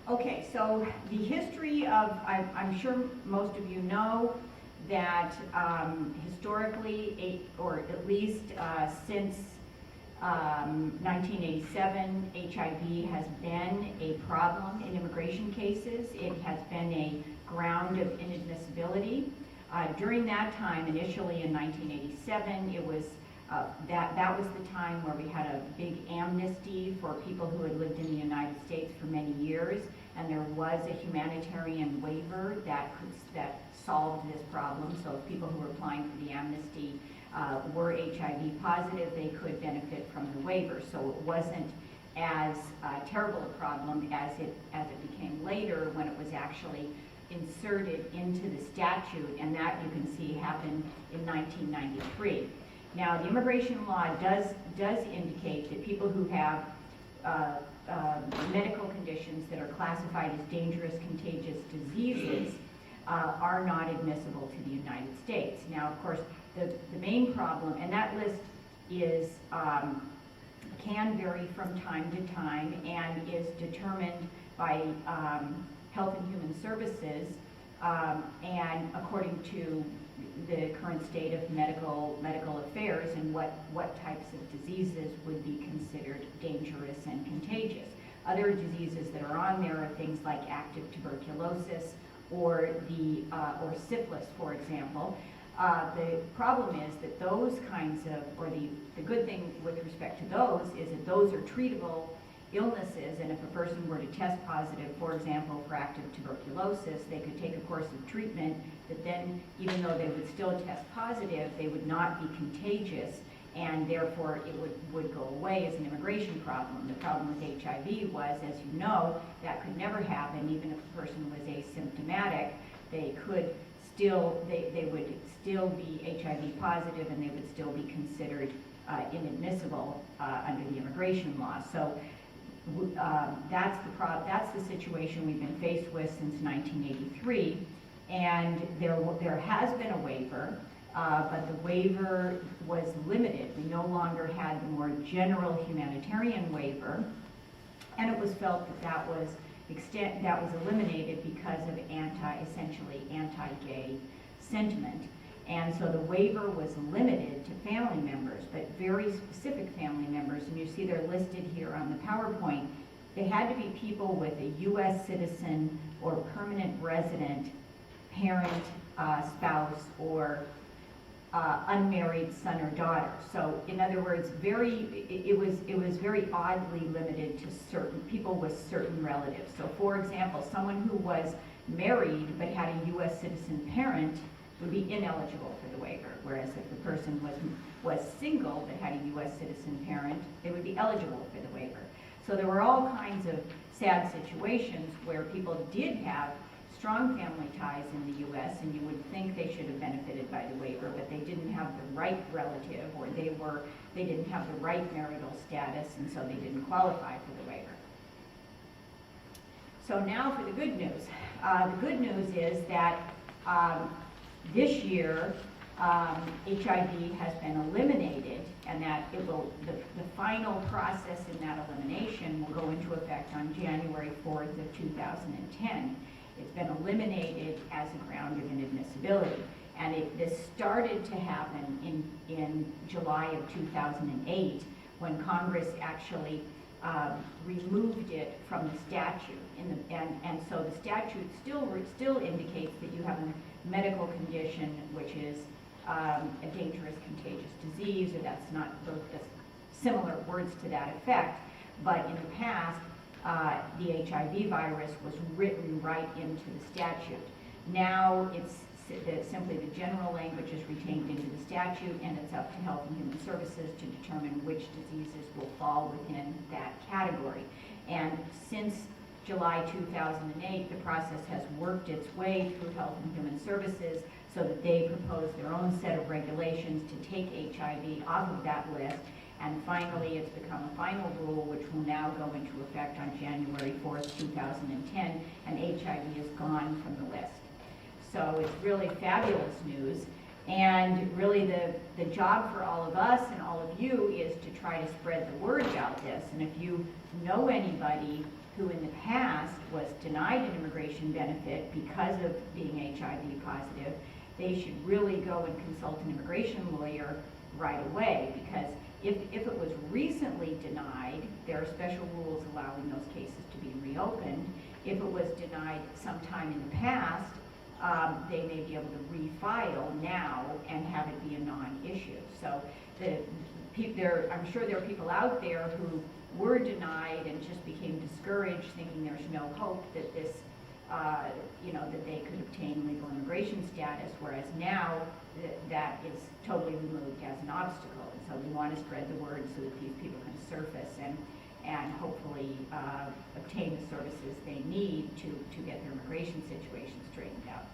Okay, so the history of, I'm sure most of you know that historically, or at least since 1987, HIV has been a problem in immigration cases. It has been a ground of inadmissibility. During that time, initially in 1987, it was that was the time where we had a big amnesty for people who had lived in the United States for many years, and there was a humanitarian waiver that solved this problem. So if people who were applying for the amnesty were HIV positive, they could benefit from the waiver. So it wasn't as terrible a problem as it became later, when it was actually inserted into the statute, and that you can see happened in 1993. Now, the immigration law does indicate that people who have medical conditions that are classified as dangerous contagious diseases are not admissible to the United States. Now, of course, the main problem, and that list is can vary from time to time and is determined by Health and Human Services, and according to the current state of medical affairs and what types of diseases would be considered dangerous and contagious. Other diseases that are on there are things like active tuberculosis or syphilis, for example. The problem is that those kinds of, or the good thing with respect to those is that those are treatable illnesses, and if a person were to test positive, for example, for active tuberculosis, they could take a course of treatment that then, even though they would still test positive, they would not be contagious, and therefore it would go away as an immigration problem. The problem with HIV was, as you know, that could never happen. Even if a person was asymptomatic, they would still be HIV positive, and they would still be considered inadmissible under the immigration law. So that's the situation we've been faced with since 1983, and there has been a waiver, but the waiver was limited. We no longer had the more general humanitarian waiver, and it was felt that was eliminated because of essentially anti-gay sentiment. And so the waiver was limited to family members, but very specific family members, and you see they're listed here on the PowerPoint. They had to be people with a U.S. citizen or permanent resident, parent, spouse, or unmarried son or daughter. So in other words, it was very oddly limited to certain people with certain relatives. So for example, someone who was married but had a U.S. citizen parent would be ineligible for the waiver, whereas if the person was single but had a U.S. citizen parent, they would be eligible for the waiver. So there were all kinds of sad situations where people did have strong family ties in the U.S., and you would think they should have benefited by the waiver, but they didn't have the right relative, or they didn't have the right marital status, and so they didn't qualify for the waiver. So now for the good news. The good news is that this year, HIV has been eliminated, and that the final process in that elimination will go into effect on January 4th of 2010. It's been eliminated as a ground of inadmissibility, and this started to happen in July of 2008, when Congress actually removed it from the statute. And so the statute still indicates that you have a medical condition which is a dangerous contagious disease, or that's not those similar words to that effect. But in the past, the HIV virus was written right into the statute. Now it's simply the general language is retained into the statute, and it's up to Health and Human Services to determine which diseases will fall within that category. And since July 2008, the process has worked its way through Health and Human Services so that they propose their own set of regulations to take HIV off of that list. And finally, it's become a final rule, which will now go into effect on January 4th, 2010, and HIV is gone from the list. So it's really fabulous news. And really the job for all of us and all of you is to try to spread the word about this. And if you know anybody who in the past was denied an immigration benefit because of being HIV positive, they should really go and consult an immigration lawyer right away, because if it was recently denied, there are special rules allowing those cases to be reopened. If it was denied sometime in the past, they may be able to refile now and have it be a non-issue. So I'm sure there are people out there who were denied and just became discouraged, thinking there's no hope that this, that they could obtain legal immigration status, whereas now that is totally removed as an obstacle. And so we want to spread the word so that these people can surface and hopefully obtain the services they need to get their immigration situation straightened out.